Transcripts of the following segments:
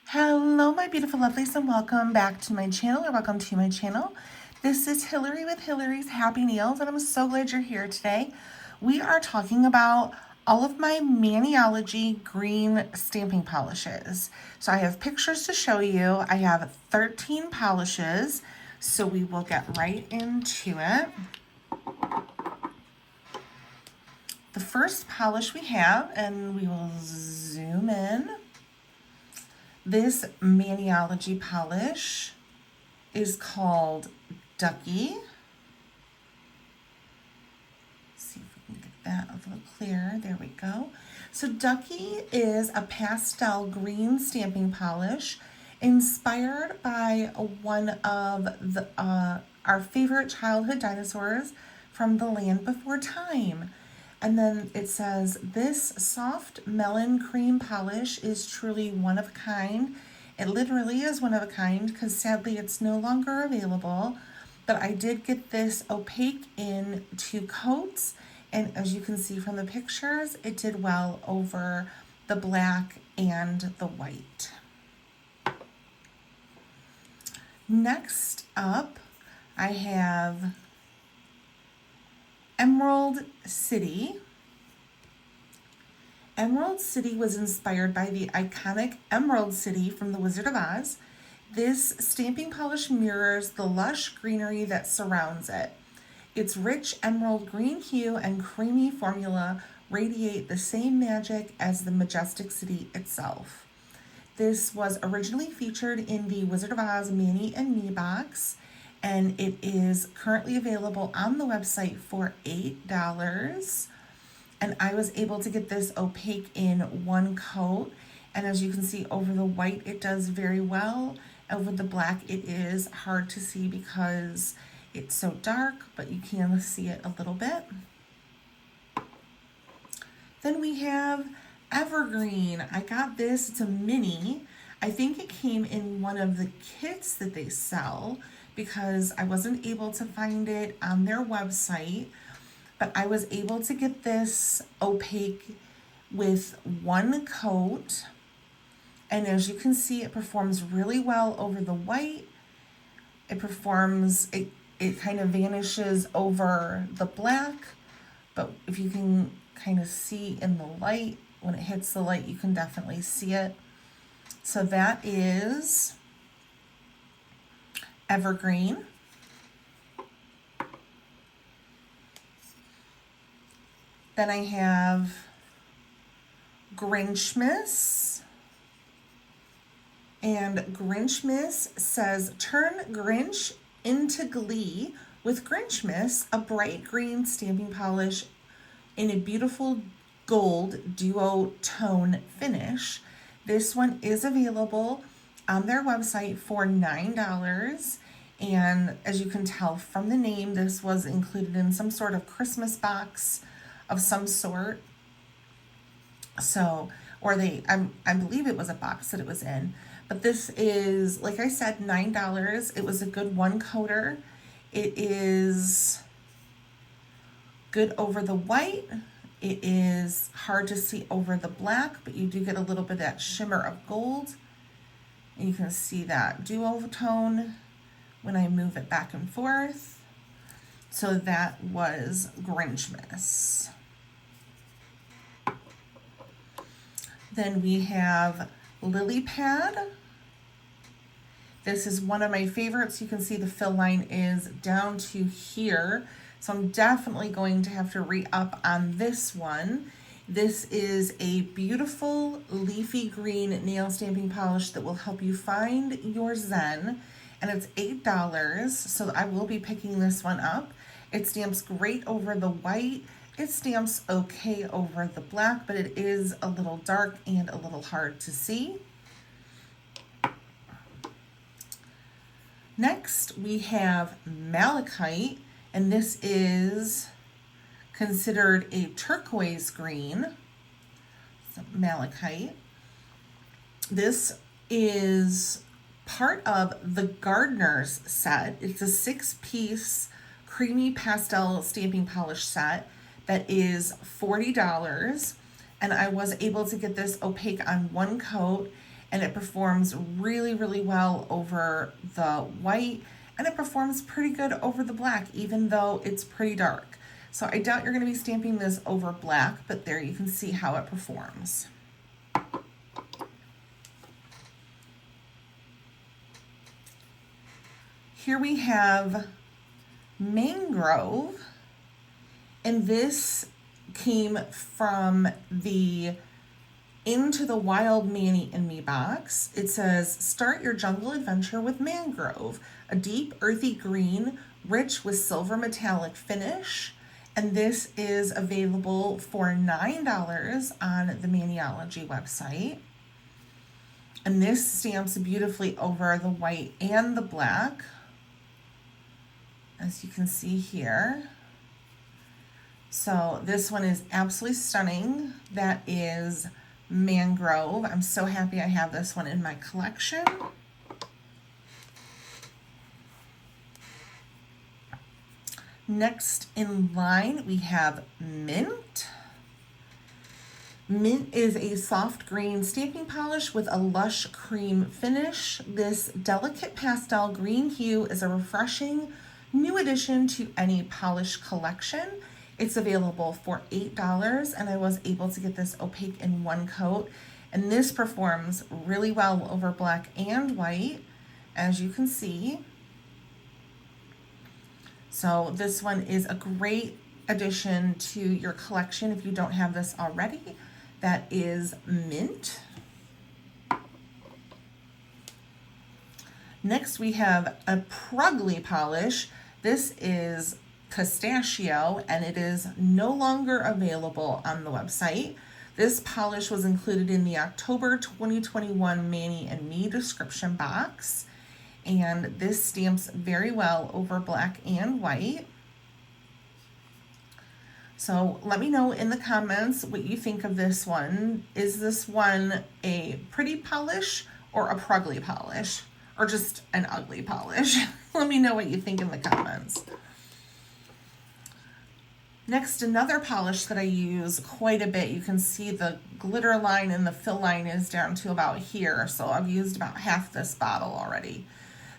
Hello, my beautiful lovelies, and welcome back to my channel, or welcome to my channel. This is Hillary with Hillary's Happy Nails, and I'm so glad you're here today. We are talking about all of my Maniology Green Stamping Polishes. So I have pictures to show you. I have 13 polishes, so we will get right into it. The first polish we have, and we will zoom in. This Maniology polish is called Ducky. See if we can get that a little clearer. There we go. So Ducky is a pastel green stamping polish inspired by one of our favorite childhood dinosaurs from the land before time. And then it says, this soft melon cream polish is truly one of a kind. It literally is one of a kind because sadly it's no longer available. But I did get this opaque in 2 coats. And as you can see from the pictures, it did well over the black and the white. Next up, I have Emerald City. Emerald City was inspired by the iconic Emerald City from The Wizard of Oz. This stamping polish mirrors the lush greenery that surrounds it. Its rich emerald green hue and creamy formula radiate the same magic as the majestic city itself. This was originally featured in the Wizard of Oz Mani and Me box, and it is currently available on the website for $8. And I was able to get this opaque in 1 coat. And as you can see, over the white, it does very well. Over the black, it is hard to see because it's so dark, but you can see it a little bit. Then we have Evergreen. I got this, it's a mini. I think it came in one of the kits that they sell because I wasn't able to find it on their website, but I was able to get this opaque with 1 coat. And as you can see, it performs really well over the white. It kind of vanishes over the black, but if you can kind of see in the light, when it hits the light, you can definitely see it. So that is Evergreen. Then I have Grinchmas. And Grinchmas says, turn Grinch into glee with Grinchmas, a bright green stamping polish in a beautiful gold duo-tone finish. This one is available on their website for $9. And as you can tell from the name, this was included in some sort of Christmas box of some sort. So, I believe it was a box that it was in. But this is, like I said, $9. It was a good 1 coater. It is good over the white. It is hard to see over the black, but you do get a little bit of that shimmer of gold. And you can see that duotone when I move it back and forth. So that was Grinchmas. Then we have Lily Pad. This is one of my favorites. You can see the fill line is down to here. So I'm definitely going to have to re-up on this one. This is a beautiful leafy green nail stamping polish that will help you find your zen. And it's $8, so I will be picking this one up. It stamps great over the white. It stamps okay over the black, but it is a little dark and a little hard to see. Next, we have Malachite, and this is considered a turquoise green. So Malachite. This is part of the Gardener's set. It's a 6-piece creamy pastel stamping polish set that is $40. And I was able to get this opaque on 1 coat. and it performs really, really well over the white, and it performs pretty good over the black, even though it's pretty dark. So I doubt you're going to be stamping this over black, but there you can see how it performs. Here we have Mangrove, and this came from the Into the Wild Manny and Me box. It says, start your jungle adventure with Mangrove, a deep earthy green, rich with silver metallic finish. And this is available for $9 on the Maniology website. And this stamps beautifully over the white and the black, as you can see here. So this one is absolutely stunning. That is Mangrove. I'm so happy I have this one in my collection. Next in line, we have Mint. Mint is a soft green stamping polish with a lush cream finish. This delicate pastel green hue is a refreshing new addition to any polish collection. It's available for $8, and I was able to get this opaque in one coat. And this performs really well over black and white, as you can see. So this one is a great addition to your collection if you don't have this already. That is Mint. Next we have a Prugly polish. This is Pistachio, and it is no longer available on the website. This polish was included in the October 2021 Manny and Me description box, and this stamps very well over black and white. So let me know in the comments what you think of this one. Is this one a pretty polish or a Prugly polish, or just an ugly polish? Let me know what you think in the comments. Next, another polish that I use quite a bit. You can see the glitter line and the fill line is down to about here, so I've used about half this bottle already.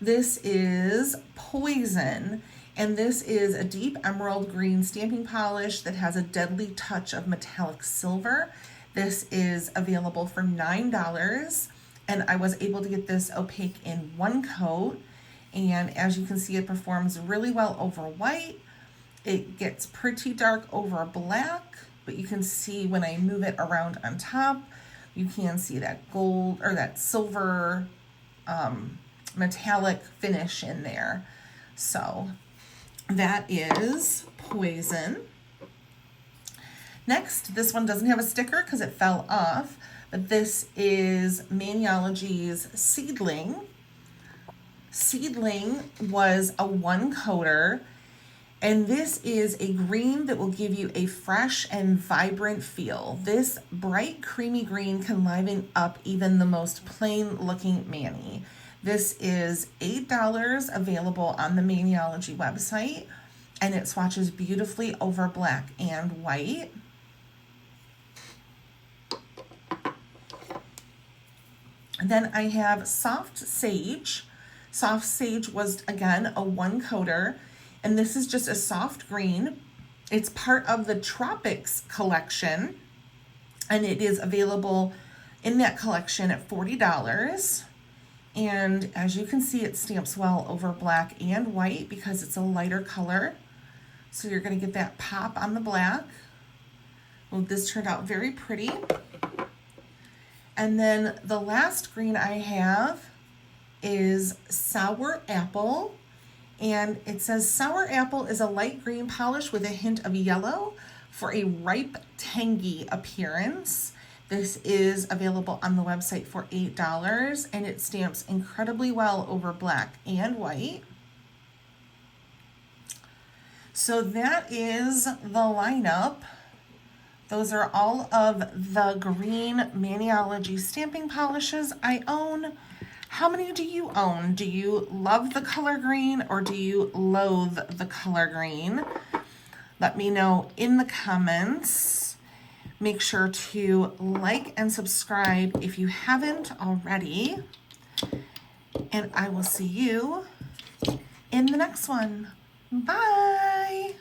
This is Poison, and this is a deep emerald green stamping polish that has a deadly touch of metallic silver. This is available for $9, and I was able to get this opaque in one coat. And as you can see, it performs really well over white. It gets pretty dark over black, but you can see when I move it around on top, you can see that gold or that silver metallic finish in there. So that is Poison. Next, this one doesn't have a sticker because it fell off, but this is Maniology's Seedling. Seedling was a one coater, and this is a green that will give you a fresh and vibrant feel. This bright creamy green can liven up even the most plain looking Manny. This is $8 available on the Maniology website, and it swatches beautifully over black and white. Then I have Soft Sage. Soft Sage was, again, a one coater, and this is just a soft green. It's part of the Tropics collection, and it is available in that collection at $40. And as you can see, it stamps well over black and white because it's a lighter color. So you're going to get that pop on the black. Well, this turned out very pretty. And then the last green I have is Sour Apple, and it says Sour Apple is a light green polish with a hint of yellow for a ripe, tangy appearance. This is available on the website for $8, and it stamps incredibly well over black and white. So that is the lineup. Those are all of the green Maniology stamping polishes I own. How many do you own? Do you love the color green or do you loathe the color green? Let me know in the comments. Make sure to like and subscribe if you haven't already. And I will see you in the next one. Bye.